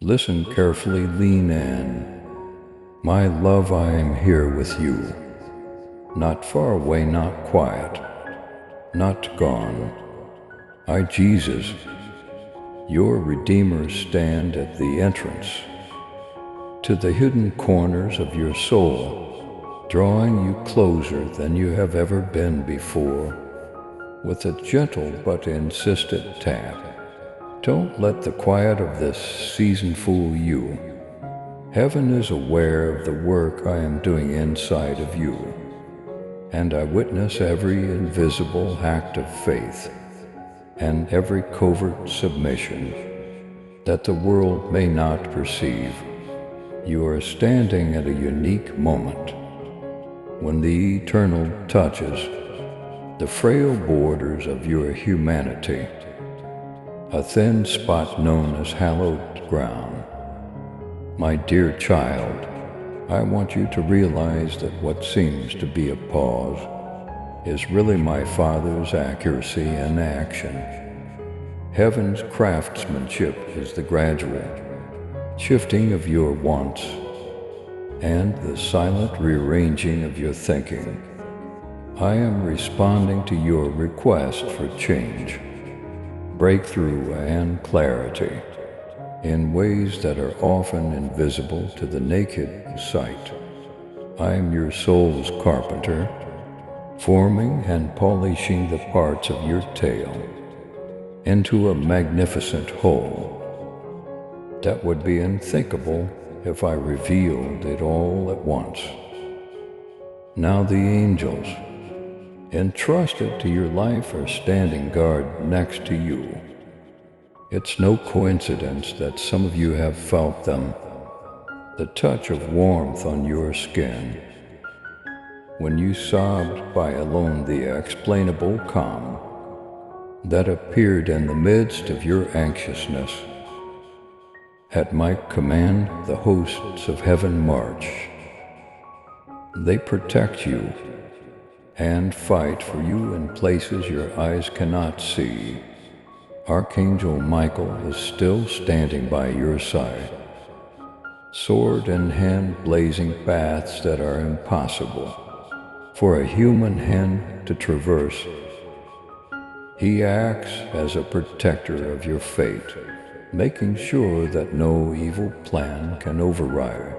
Listen carefully, lean in. My love, I am here with you. Not far away, not quiet, not gone. I, Jesus, your Redeemer, stand at the entrance to the hidden corners of your soul, drawing you closer than you have ever been before, with a gentle but insistent tap. Don't let the quiet of this season fool you. Heaven is aware of the work I am doing inside of you, and I witness every invisible act of faith and every covert submission that the world may not perceive. You are standing at a unique moment when the eternal touches the frail borders of your humanity, a thin spot known as hallowed ground. My dear child, I want you to realize that what seems to be a pause is really my Father's accuracy in action. Heaven's craftsmanship is the gradual shifting of your wants and the silent rearranging of your thinking. I am responding to your request for change, breakthrough, and clarity in ways that are often invisible to the naked sight. I am your soul's carpenter, forming and polishing the parts of your tale into a magnificent whole that would be unthinkable if I revealed it all at once. Now the angels, entrusted to your life, are standing guard next to you. It's no coincidence that some of you have felt them, the touch of warmth on your skin, when you sobbed by alone, the explainable calm that appeared in the midst of your anxiousness. At my command, the hosts of heaven march. They protect you and fight for you in places your eyes cannot see. Archangel Michael is still standing by your side, sword in hand, blazing paths that are impossible for a human hand to traverse. He acts as a protector of your fate, making sure that no evil plan can override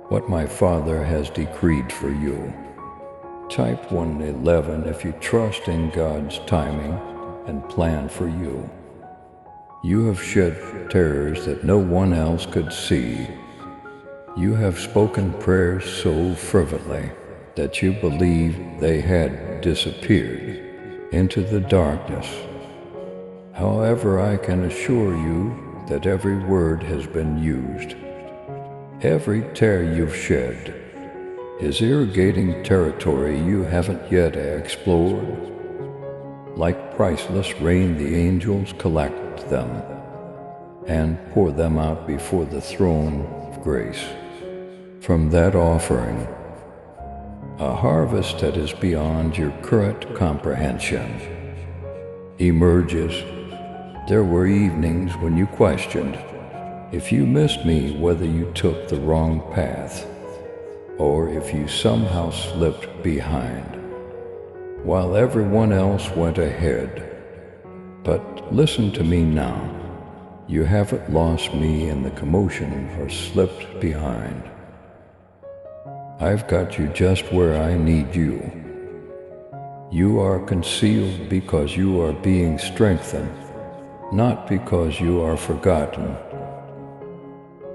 what my Father has decreed for you. Type 111 if you trust in God's timing and plan for you. You have shed tears that no one else could see. You have spoken prayers so fervently that you believed they had disappeared into the darkness. However, I can assure you that every word has been used. Every tear you've shed is irrigating territory you haven't yet explored. Like priceless rain, the angels collect them and pour them out before the throne of grace. From that offering, a harvest that is beyond your current comprehension emerges. There were evenings when you questioned if you missed me, whether you took the wrong path, or if you somehow slipped behind, while everyone else went ahead. But listen to me now. You haven't lost me in the commotion or slipped behind. I've got you just where I need you. You are concealed because you are being strengthened, not because you are forgotten.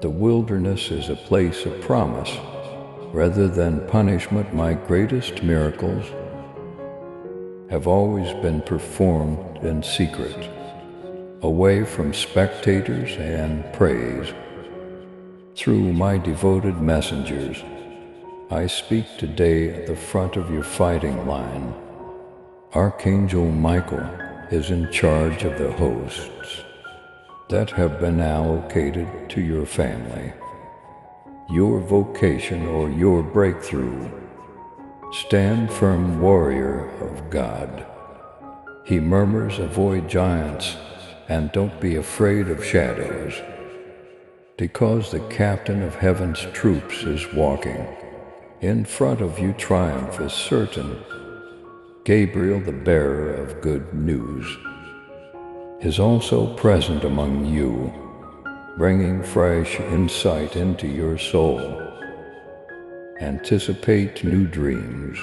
The wilderness is a place of promise rather than punishment. My greatest miracles have always been performed in secret, away from spectators and praise. Through my devoted messengers, I speak today at the front of your fighting line. Archangel Michael is in charge of the hosts that have been allocated to your family, your vocation, or your breakthrough. Stand firm, warrior of God. He murmurs, avoid giants, and don't be afraid of shadows. because the captain of heaven's troops is walking. In front of you triumph is certain. Gabriel, the bearer of good news, is also present among you, bringing fresh insight into your soul. Anticipate new dreams.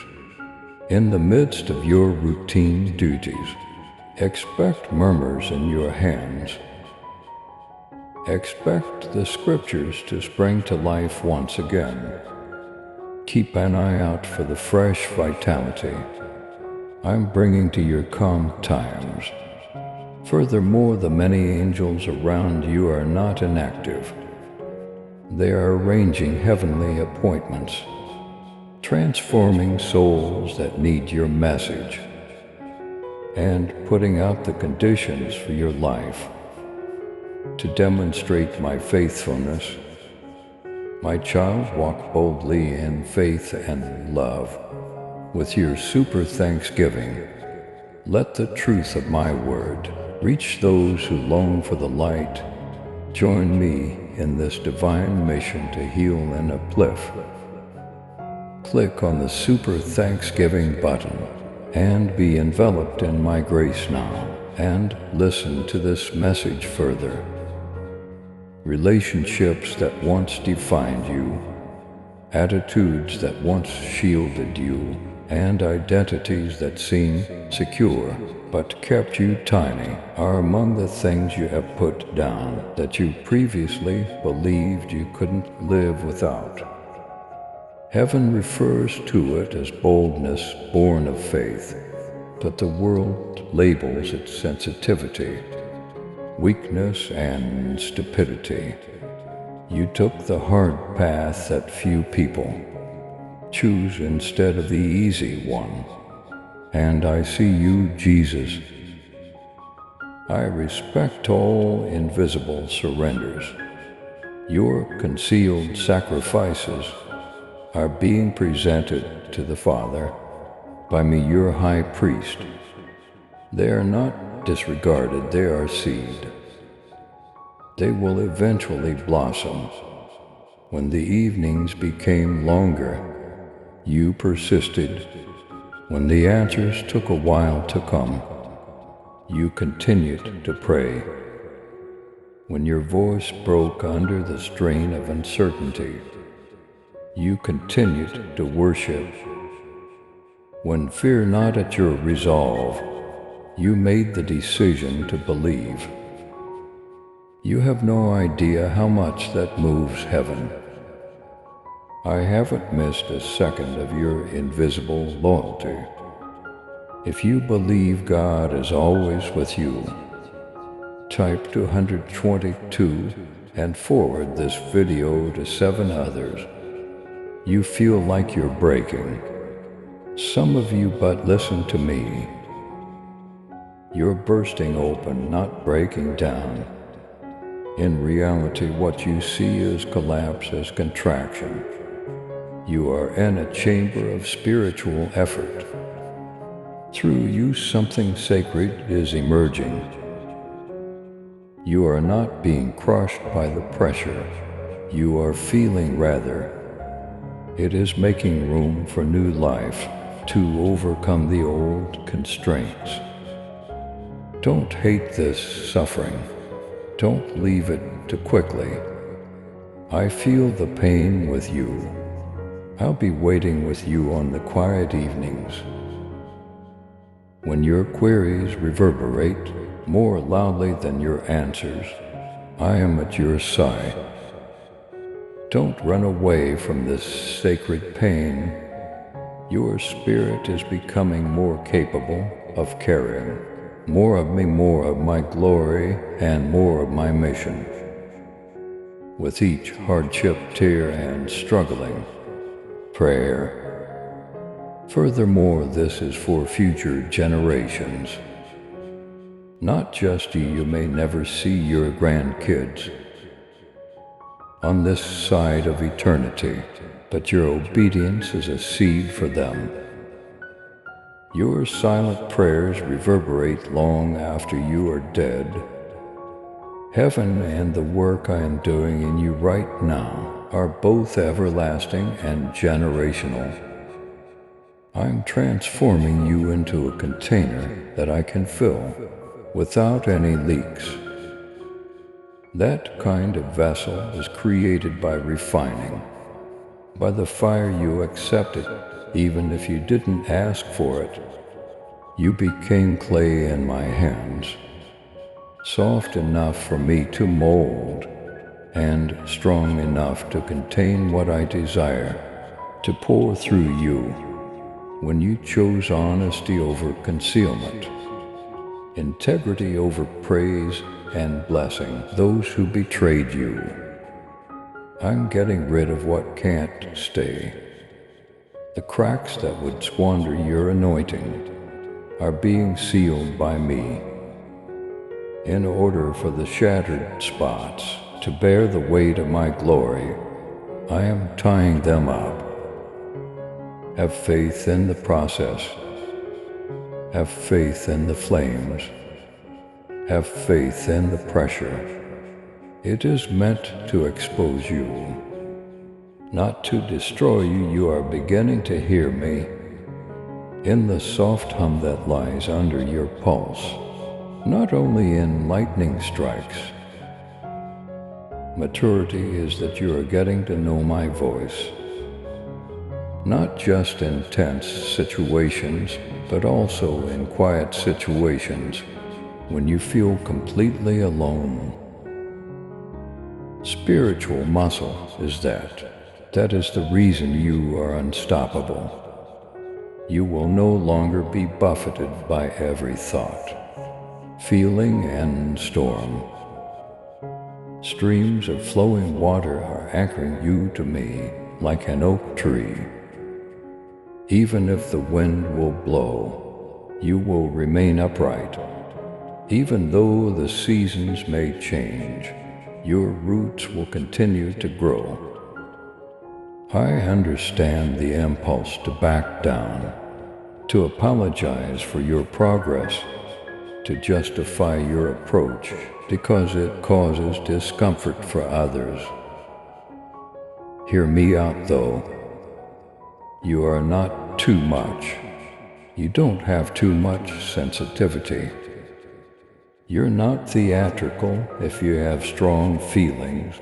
In the midst of your routine duties, expect murmurs in your hands. Expect the scriptures to spring to life once again. Keep an eye out for the fresh vitality I'm bringing to your calm times. Furthermore, the many angels around you are not inactive. They are arranging heavenly appointments, transforming souls that need your message, and putting out the conditions for your life. To demonstrate my faithfulness, my child, walk boldly in faith and love. With your super thanksgiving, let the truth of my word reach those who long for the light. Join me in this divine mission to heal and uplift. Click on the super thanksgiving button and be enveloped in my grace now, and listen to this message further. Relationships that once defined you, attitudes that once shielded you, and identities that seem secure but kept you tiny are among the things you have put down that you previously believed you couldn't live without. Heaven refers to it as boldness born of faith, but the world labels it sensitivity, weakness, and stupidity. You took the hard path that few people choose instead of the easy one. And I see you, Jesus. I respect all invisible surrenders. Your concealed sacrifices are being presented to the Father by me, your high priest. They are not disregarded, they are seed. They will eventually blossom. When the evenings became longer, you persisted. When the answers took a while to come, you continued to pray. When your voice broke under the strain of uncertainty, you continued to worship. When fear not at your resolve, you made the decision to believe. You have no idea how much that moves heaven. I haven't missed a second of your invisible loyalty. If you believe God is always with you, type 222 and forward this video to 7 others. You feel like you're breaking. Some of you, but listen to me. You're bursting open, not breaking down. In reality, what you see is collapse, as contraction. You are in a chamber of spiritual effort. Through you, something sacred is emerging. You are not being crushed by the pressure. You are feeling, rather. It is making room for new life to overcome the old constraints. Don't hate this suffering. Don't leave it too quickly. I feel the pain with you. I'll be waiting with you on the quiet evenings. When your queries reverberate more loudly than your answers, I am at your side. Don't run away from this sacred pain. Your spirit is becoming more capable of carrying more of me, more of my glory, and more of my mission. With each hardship, tear, and struggling prayer. Furthermore, this is for future generations. Not just you may never see your grandkids on this side of eternity, but your obedience is a seed for them. Your silent prayers reverberate long after you are dead. Heaven and the work I am doing in you right now are both everlasting and generational. I'm transforming you into a container that I can fill without any leaks. That kind of vessel is created by refining, by the fire you accepted, even if you didn't ask for it. You became clay in my hands, soft enough for me to mold, and strong enough to contain what I desire to pour through you when you chose honesty over concealment, integrity over praise, and blessing those who betrayed you. I'm getting rid of what can't stay. The cracks that would squander your anointing are being sealed by me. In order for the shattered spots to bear the weight of my glory, I am tying them up. Have faith in the process. Have faith in the flames. Have faith in the pressure. It is meant to expose you, not to destroy you. You are beginning to hear me in the soft hum that lies under your pulse, not only in lightning strikes. Maturity is that you are getting to know my voice, not just in tense situations, but also in quiet situations when you feel completely alone. Spiritual muscle is that. That is the reason you are unstoppable. You will no longer be buffeted by every thought, feeling, and storm. Streams of flowing water are anchoring you to me like an oak tree. Even if the wind will blow, you will remain upright. Even though the seasons may change, your roots will continue to grow. I understand the impulse to back down, to apologize for your progress, to justify your approach because it causes discomfort for others. Hear me out though. You are not too much. You don't have too much sensitivity. You're not theatrical if you have strong feelings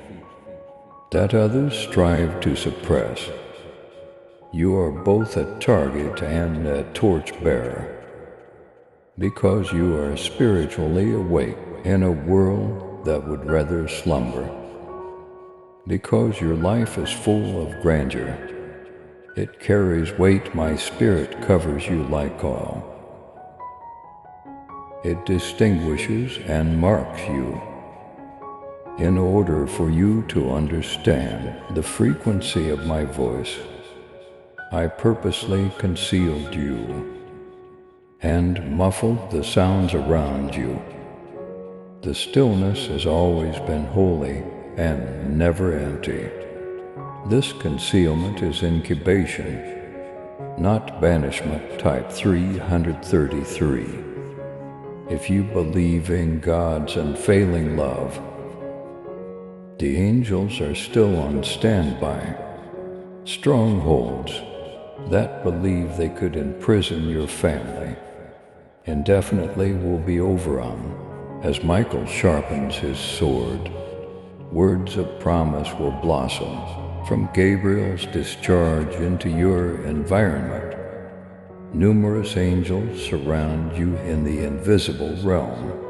that others strive to suppress. You are both a target and a torchbearer, because you are spiritually awake in a world that would rather slumber. Because your life is full of grandeur. It carries weight. My spirit covers you like oil. It distinguishes and marks you. In order for you to understand the frequency of my voice, I purposely concealed you and muffled the sounds around you. The stillness has always been holy and never empty. This concealment is incubation, not banishment. Type 333. If you believe in God's unfailing love, the angels are still on standby. Strongholds that believe they could imprison your family indefinitely will be overrun as Michael sharpens his sword. Words of promise will blossom from Gabriel's discharge into your environment. Numerous angels surround you in the invisible realm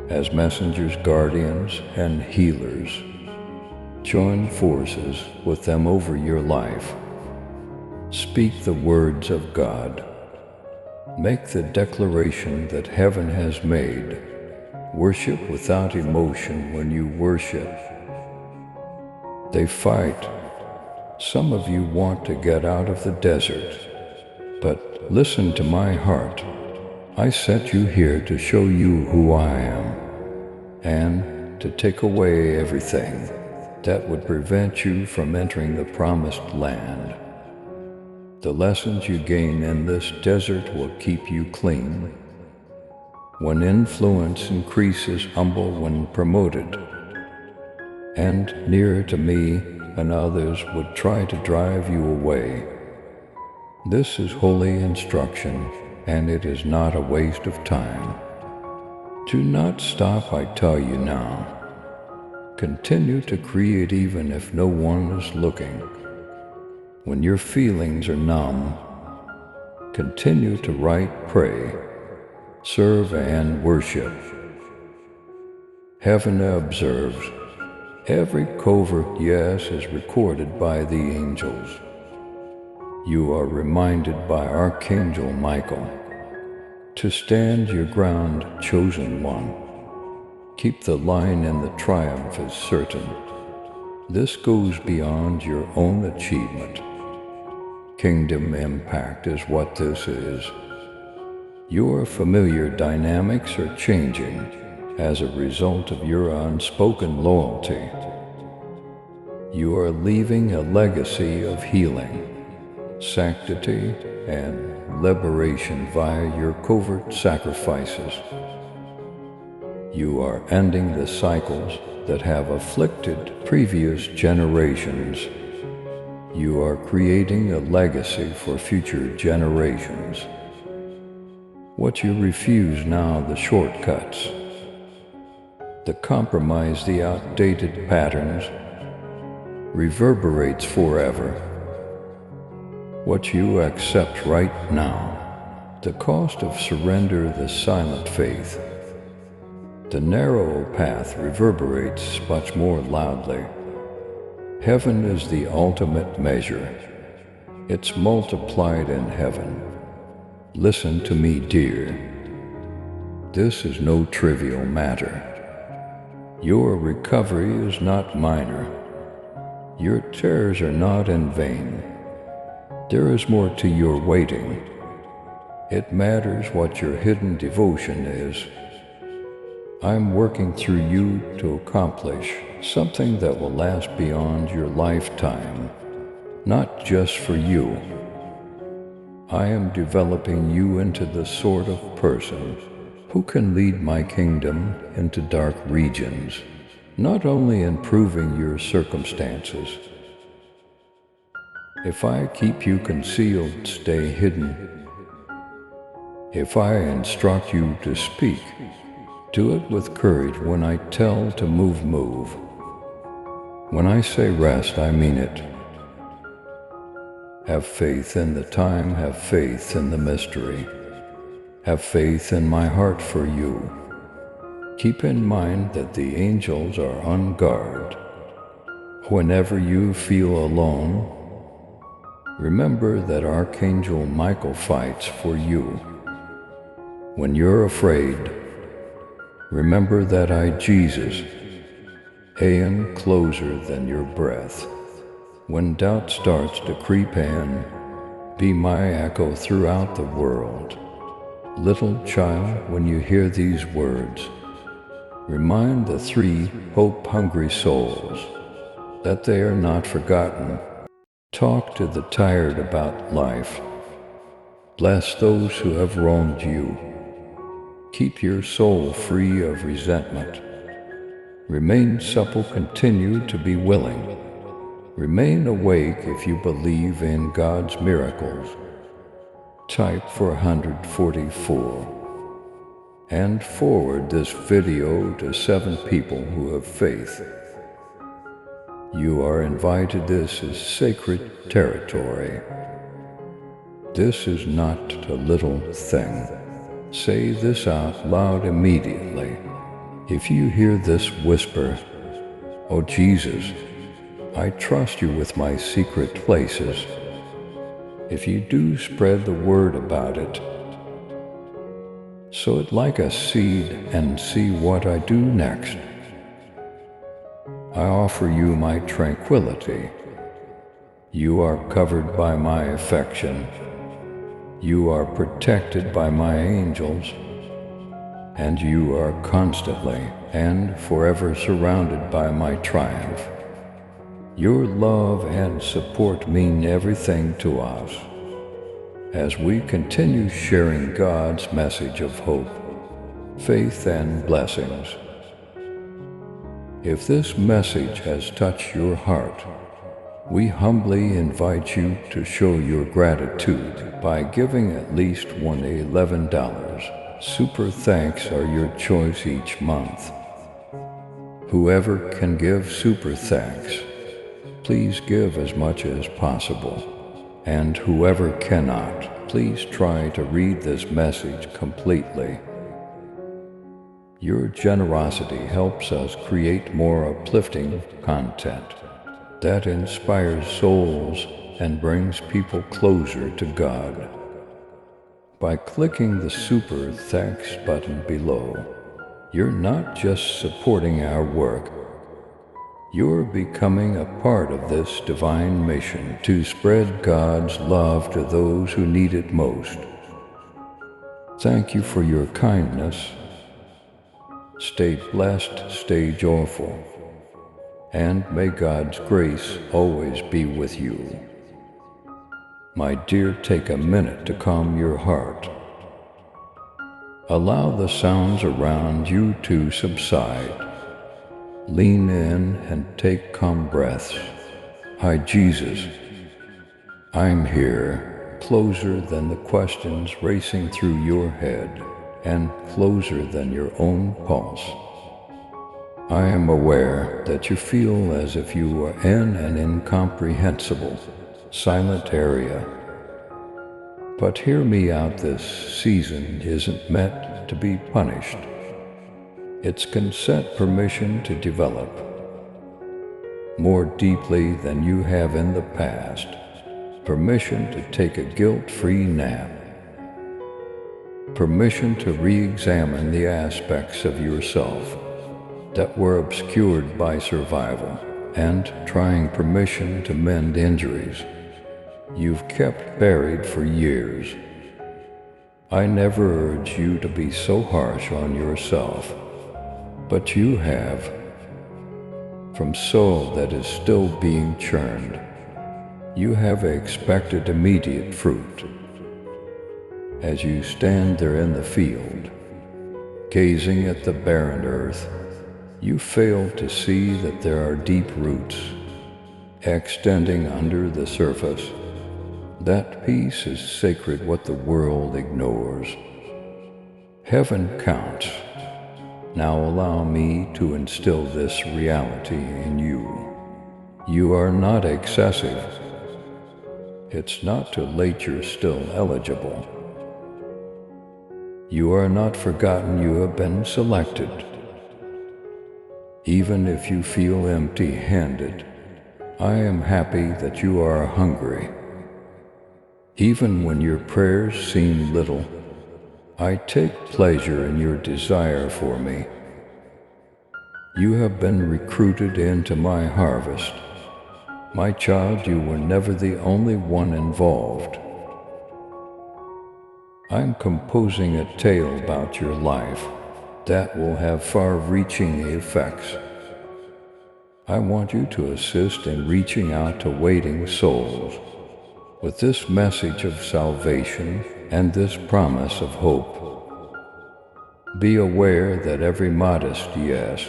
as messengers, guardians, and healers. Join forces with them over your life. Speak the words of God. Make the declaration that heaven has made. Worship without emotion. When you worship, they fight. Some of you want to get out of the desert, but listen to my heart. I sent you here to show you who I am, and to take away everything that would prevent you from entering the promised land. The lessons you gain in this desert will keep you clean. when influence increases, humble when promoted, and near to me and others would try to drive you away. This is holy instruction, and it is not a waste of time. Do not stop, I tell you now. Continue to create even if no one is looking. When your feelings are numb, continue to write, pray, serve, and worship. Heaven observes. Every covert yes is recorded by the angels. You are reminded by Archangel Michael to stand your ground, chosen one. Keep the line, and the triumph is certain. This goes beyond your own achievement. Kingdom impact is what this is. Your familiar dynamics are changing as a result of your unspoken loyalty. You are leaving a legacy of healing, sanctity, and liberation via your covert sacrifices. You are ending the cycles that have afflicted previous generations. You are creating a legacy for future generations. What you refuse now, the shortcuts, the compromise, the outdated patterns, reverberates forever. What you accept right now, the cost of surrender, the silent faith, the narrow path reverberates much more loudly. Heaven is the ultimate measure. It's multiplied in heaven. Listen to me, dear. This is no trivial matter. Your recovery is not minor. Your tears are not in vain. There is more to your waiting. It matters what your hidden devotion is. I'm working through you to accomplish something that will last beyond your lifetime, not just for you. I am developing you into the sort of person who can lead my kingdom into dark regions, not only improving your circumstances. If I keep you concealed, stay hidden. If I instruct you to speak, do it with courage. When I tell to move, move. When I say rest, I mean it. Have faith in the time, have faith in the mystery. Have faith in my heart for you. Keep in mind that the angels are on guard. Whenever you feel alone, remember that Archangel Michael fights for you. When you're afraid, remember that I, Jesus, am closer than your breath. When doubt starts to creep in, be my echo throughout the world. Little child, when you hear these words, remind the 3 hope-hungry souls that they are not forgotten. Talk to the tired about life. Bless those who have wronged you. Keep your soul free of resentment. Remain supple, continue to be willing. Remain awake if you believe in God's miracles. Type 444 and forward this video to 7 people who have faith. You are invited. This is sacred territory. This is not a little thing. Say this out loud immediately. If you hear this whisper, "Oh Jesus, I trust you with my secret places," if you do, spread the word about it. Sow it like a seed and see what I do next. I offer you my tranquility. You are covered by my affection. You are protected by my angels. And you are constantly and forever surrounded by my triumph. Your love and support mean everything to us as we continue sharing God's message of hope. faith, and blessings. If this message has touched your heart, we humbly invite you to show your gratitude by giving at least $11. Super thanks are your choice each month. Whoever can give super thanks, please give as much as possible. And whoever cannot, please try to read this message completely. Your generosity helps us create more uplifting content that inspires souls and brings people closer to God. By clicking the Super Thanks button below, you're not just supporting our work, you're becoming a part of this divine mission to spread God's love to those who need it most. Thank you for your kindness. Stay blessed, stay joyful, and may God's grace always be with you. My dear, take a minute to calm your heart. Allow the sounds around you to subside. Lean in and take calm breaths. Hi, Jesus. I'm here, closer than the questions racing through your head, and closer than your own pulse. I am aware that you feel as if you are in an incomprehensible, silent area. But hear me out, this season isn't meant to be punished. It's consent, permission to develop more deeply than you have in the past, permission to take a guilt-free nap, permission to re-examine the aspects of yourself that were obscured by survival, and trying permission to mend injuries you've kept buried for years. I never urge you to be so harsh on yourself, but you have. From soil that is still being churned, you have expected immediate fruit. As you stand there in the field, gazing at the barren earth, you fail to see that there are deep roots extending under the surface. That peace is sacred, what the world ignores. Heaven counts. Now allow me to instill this reality in you. You are not excessive. It's not too late, you're still eligible. You are not forgotten, you have been selected. Even if you feel empty-handed, I am happy that you are hungry. Even when your prayers seem little, I take pleasure in your desire for me. You have been recruited into my harvest. My child, you were never the only one involved. I'm composing a tale about your life that will have far-reaching effects. I want you to assist in reaching out to waiting souls with this message of salvation and this promise of hope. Be aware that every modest yes,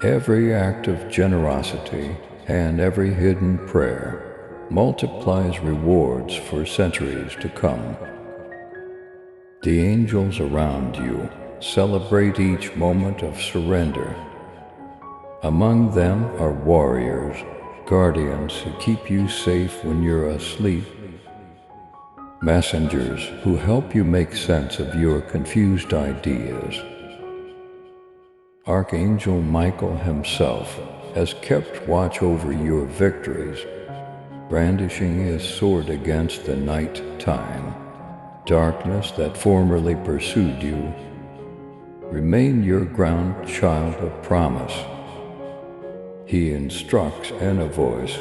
every act of generosity, and every hidden prayer multiplies rewards for centuries to come. The angels around you celebrate each moment of surrender. Among them are warriors, guardians who keep you safe when you're asleep, messengers who help you make sense of your confused ideas. Archangel Michael himself has kept watch over your victories, brandishing his sword against the night-time darkness that formerly pursued you. Remain your ground, child of promise. He instructs in a voice.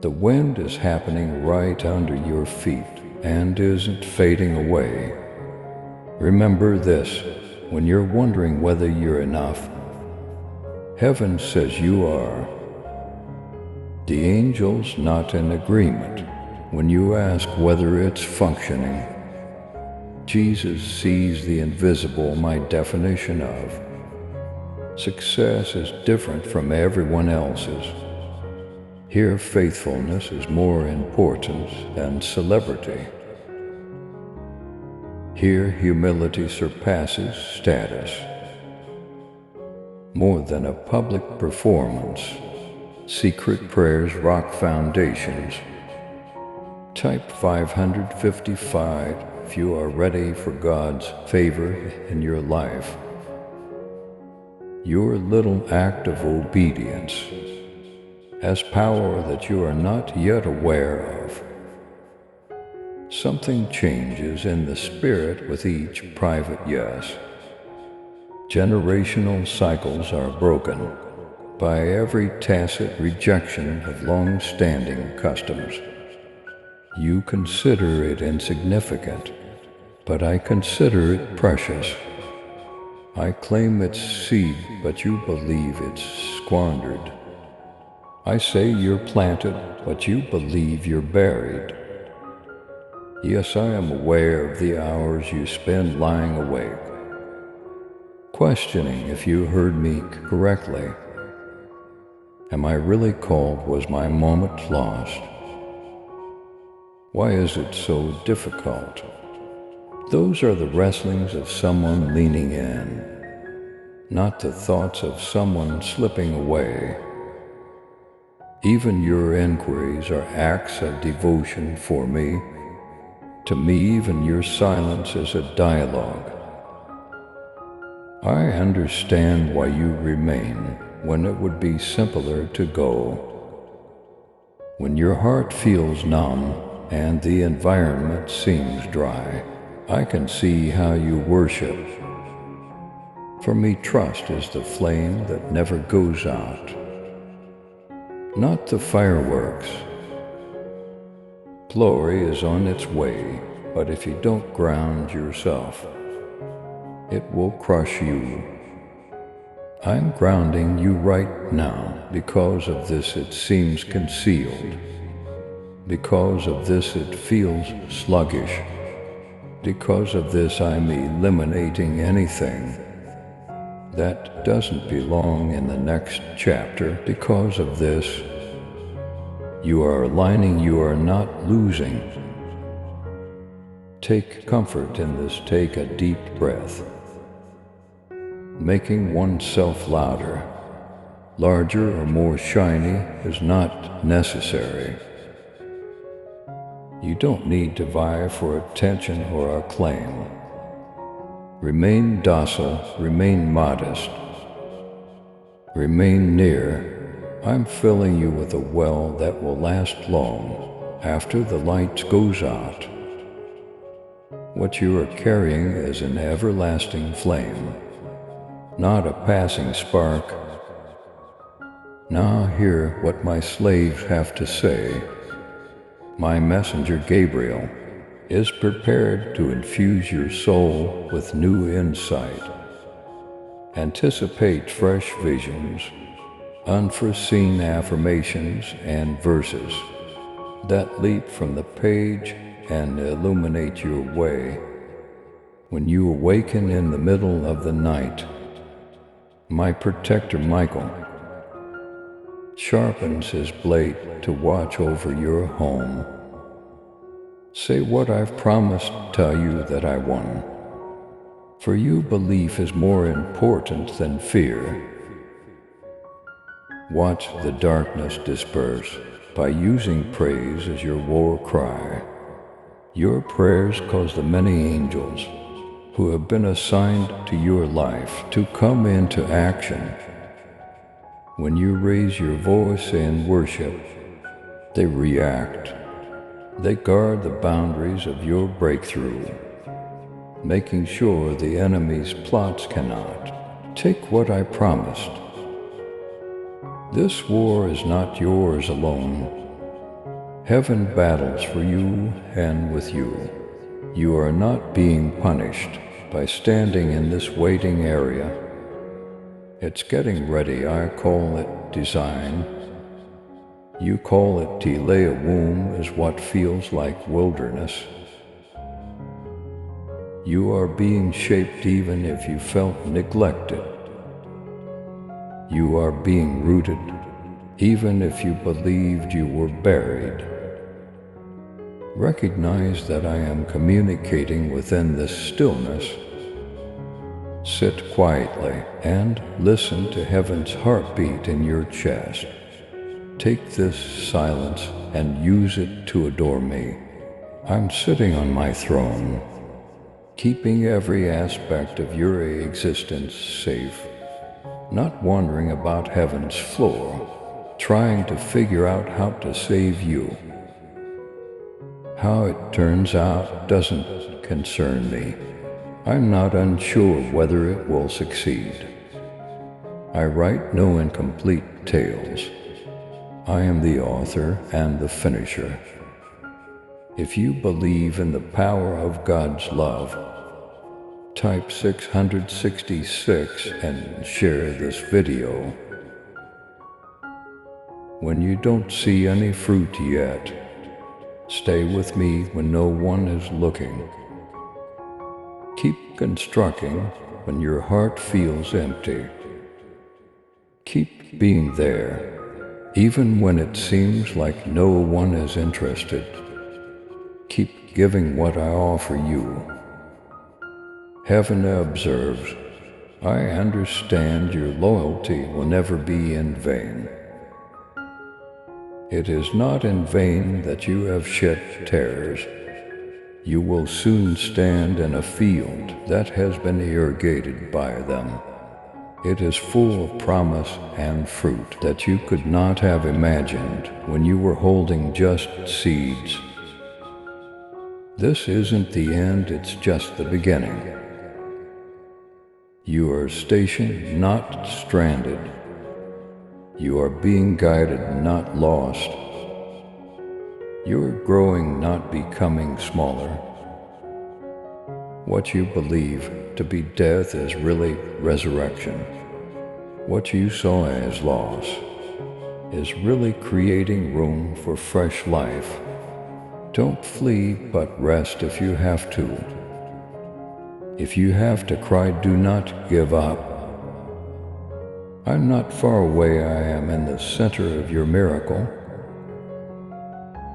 The wind is happening right under your feet and isn't fading away. Remember this, when you're wondering whether you're enough, heaven says you are. The angels not in agreement when you ask whether it's functioning. Jesus sees the invisible, my definition of success is different from everyone else's. Here, faithfulness is more important than celebrity. Here, humility surpasses status. More than a public performance, secret prayers rock foundations. Type 555 if you are ready for God's favor in your life. Your little act of obedience has power that you are not yet aware of. Something changes in the spirit with each private yes. Generational cycles are broken by every tacit rejection of long-standing customs. You consider it insignificant, but I consider it precious. I claim its seed, but you believe it's squandered. I say you're planted, but you believe you're buried. Yes, I am aware of the hours you spend lying awake, questioning if you heard me correctly. Am I really called? Was my moment lost? Why is it so difficult? Those are the wrestlings of someone leaning in, not the thoughts of someone slipping away. Even your inquiries are acts of devotion for me. To me, even your silence is a dialogue. I understand why you remain when it would be simpler to go. When your heart feels numb and the environment seems dry, I can see how you worship. For me, trust is the flame that never goes out, not the fireworks. Glory is on its way, but if you don't ground yourself, it will crush you. I'm grounding you right now. Because of this it seems concealed. Because of this it feels sluggish. Because of this I'm eliminating anything that doesn't belong in the next chapter. Because of this, you are aligning, you are not losing. Take comfort in this, take a deep breath. Making oneself louder, larger or more shiny is not necessary. You don't need to vie for attention or acclaim. Remain docile, remain modest, remain near. I'm filling you with a well that will last long after the light goes out. What you are carrying is an everlasting flame, not a passing spark. Now hear what my slaves have to say. My messenger Gabriel is prepared to infuse your soul with new insight. Anticipate fresh visions, unforeseen affirmations and verses that leap from the page and illuminate your way. When you awaken in the middle of the night, my protector Michael sharpens his blade to watch over your home. Say what I've promised, tell you that I won. For you, belief is more important than fear. Watch the darkness disperse by using praise as your war cry. Your prayers cause the many angels who have been assigned to your life to come into action. When you raise your voice in worship, they react. They guard the boundaries of your breakthrough, making sure the enemy's plots cannot take what I promised. This war is not yours alone. Heaven battles for you and with you. You are not being punished by standing in this waiting area. It's getting ready. I call it design. You call it delay. A womb is what feels like wilderness. You are being shaped even if you felt neglected. You are being rooted even if you believed you were buried. Recognize that I am communicating within this stillness. Sit quietly and listen to heaven's heartbeat in your chest. Take this silence and use it to adore me. I'm sitting on my throne, keeping every aspect of your existence safe, not wondering about heaven's floor, trying to figure out how to save you. How it turns out doesn't concern me. I'm not unsure whether it will succeed. I write no incomplete tales. I am the author and the finisher. If you believe in the power of God's love, type 666 and share this video. When you don't see any fruit yet, stay with me when no one is looking. Keep constructing when your heart feels empty. Keep being there, even when it seems like no one is interested. Keep giving what I offer you. Heaven observes, I understand your loyalty will never be in vain. It is not in vain that you have shed tears. You will soon stand in a field that has been irrigated by them. It is full of promise and fruit that you could not have imagined when you were holding just seeds. This isn't the end, it's just the beginning. You are stationed, not stranded. You are being guided, not lost. You are growing, not becoming smaller. What you believe to be death is really resurrection. What you saw as loss is really creating room for fresh life. Don't flee, but rest if you have to. If you have to cry, do not give up. I'm not far away, I am in the center of your miracle.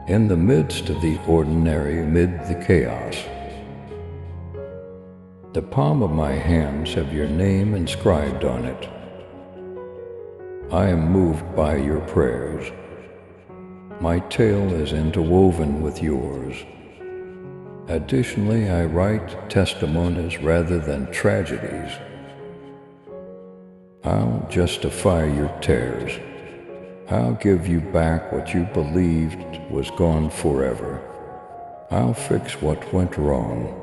In the midst of the ordinary, amid the chaos. The palm of my hands have your name inscribed on it. I am moved by your prayers. My tale is interwoven with yours. Additionally, I write testimonies rather than tragedies. I'll justify your tears. I'll give you back what you believed was gone forever. I'll fix what went wrong.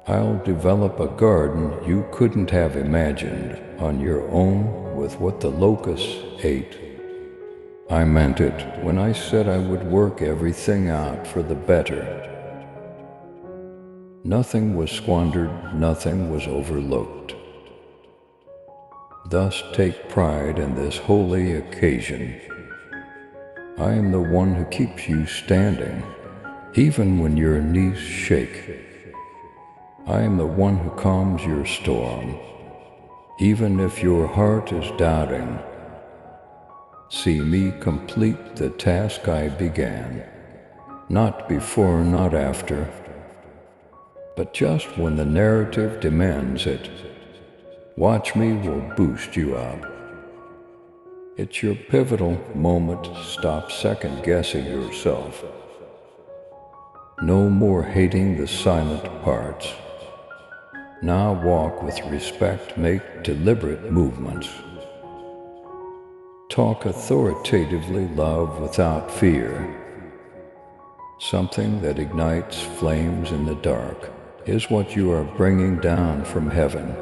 I'll develop a garden you couldn't have imagined on your own with what the locusts ate. I meant it when I said I would work everything out for the better. Nothing was squandered, nothing was overlooked. Thus take pride in this holy occasion. I am the one who keeps you standing, even when your knees shake. I am the one who calms your storm, even if your heart is doubting. See me complete the task I began, not before, not after, but just when the narrative demands it. Watch me will boost you up. It's your pivotal moment. Stop second-guessing yourself. No more hating the silent parts. Now walk with respect, make deliberate movements. Talk authoritatively, love without fear. Something that ignites flames in the dark is what you are bringing down from heaven.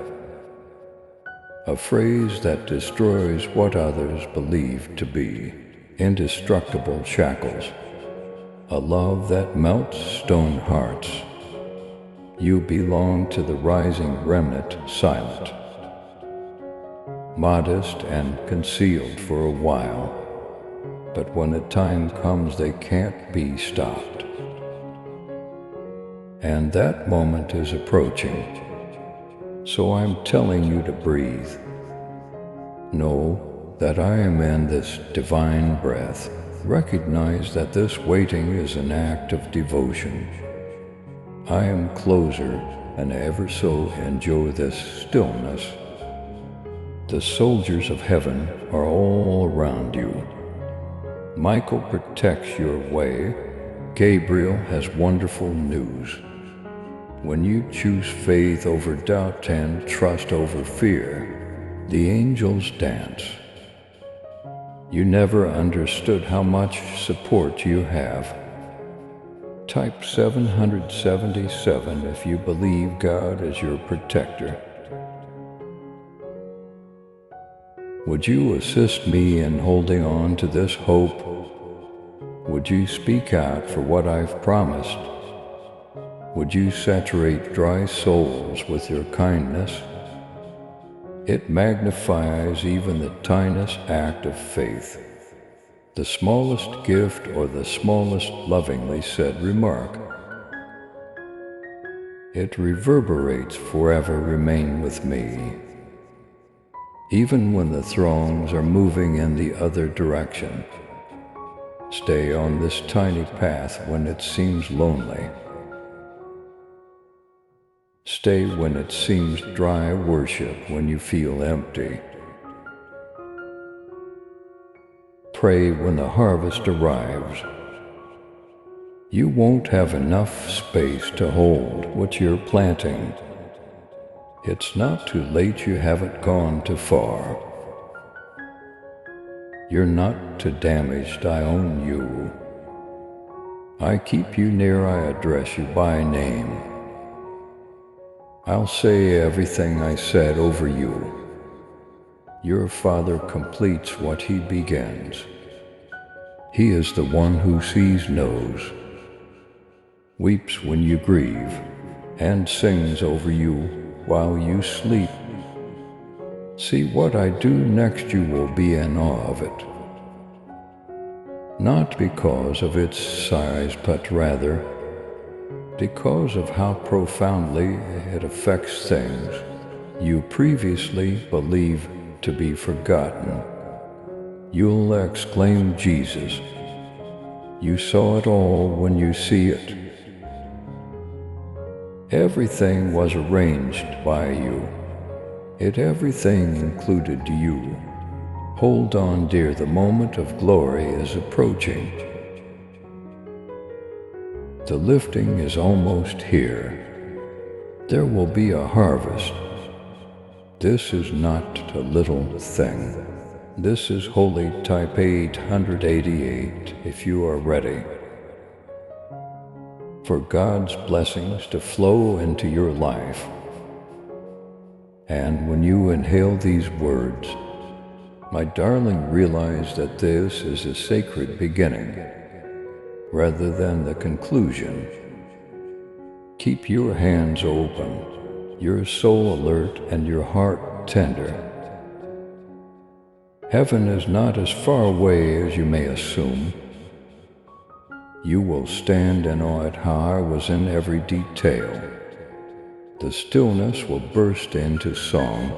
A phrase that destroys what others believe to be indestructible shackles. A love that melts stone hearts. You belong to the rising remnant, silent, modest and concealed for a while, but when the time comes they can't be stopped. and that moment is approaching. So I'm telling you to breathe. Know that I am in this divine breath. Recognize that this waiting is an act of devotion. I am closer and ever so enjoy this stillness. The soldiers of heaven are all around you. Michael protects your way. Gabriel has wonderful news. When you choose faith over doubt and trust over fear, the angels dance. You never understood how much support you have. Type 777 if you believe God is your protector. Would you assist me in holding on to this hope? Would you speak out for what I've promised? Would you saturate dry souls with your kindness? It magnifies even the tiniest act of faith. The smallest gift or the smallest lovingly said remark. It reverberates forever. Remain with me. Even when the throngs are moving in the other direction, stay on this tiny path when it seems lonely. Stay when it seems dry. Worship when you feel empty. Pray when the harvest arrives. You won't have enough space to hold what you're planting. It's not too late, you haven't gone too far. You're not too damaged, I own you. I keep you near, I address you by name. I'll say everything I said over you. Your Father completes what He begins. He is the one who sees, knows, weeps when you grieve, and sings over you while you sleep. See what I do next, you will be in awe of it. Not because of its size, but rather because of how profoundly it affects things you previously believed to be forgotten. You'll exclaim, Jesus, you saw it all when you see it. Everything was arranged by you. Everything included you. Hold on, dear, the moment of glory is approaching. The lifting is almost here. There will be a harvest. This is not a little thing. This is holy. Type 888 if you are ready for God's blessings to flow into your life. And when you inhale these words, my darling, realize that this is a sacred beginning rather than the conclusion. Keep your hands open, your soul alert, and your heart tender. Heaven is not as far away as you may assume. You will stand in awe at how I was in every detail. The stillness will burst into song,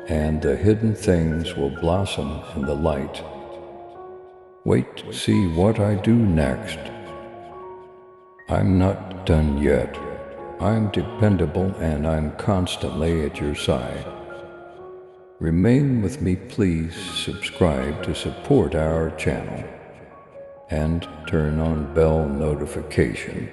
and the hidden things will blossom in the light. Wait to see what I do next. I'm not done yet. I'm dependable and I'm constantly at your side. Remain with me, please. Subscribe to support our channel and turn on bell notification.